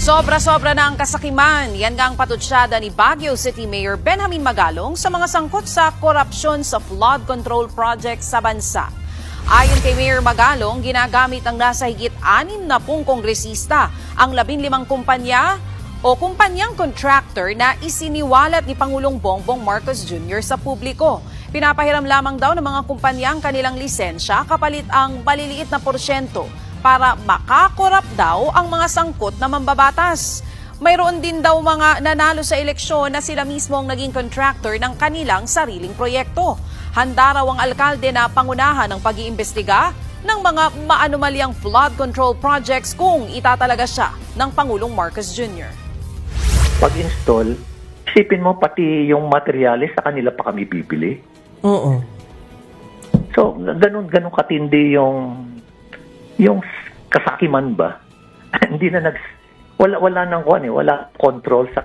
Sobra-sobra na ang kasakiman. Yan nga ang patutsyada ni Baguio City Mayor Benjamin Magalong sa mga sangkot sa korupsyon sa flood control project sa bansa. Ayon kay Mayor Magalong, ginagamit ang nasa higit 60 kongresista ang 15 kumpanya o kumpanyang contractor na isiniwalat ni Pangulong Bongbong Marcos Jr. sa publiko. Pinapahiram lamang daw ng mga kumpanya ang kanilang lisensya kapalit ang maliliit na porsyento para makakorap daw ang mga sangkot na mambabatas. Mayroon din daw mga nanalo sa eleksyon na sila mismo ang naging contractor ng kanilang sariling proyekto. Handa raw ang alkalde na pangunahan ng pag-iimbestiga ng mga maanumalyang flood control projects kung itatalaga siya ng Pangulong Marcos Jr. Pag-install, isipin mo pati yung materyales sa kanila pa kami bibili. Oo. So, ganun katindi yung kasakiman ba? Hindi na wala nang wala control sa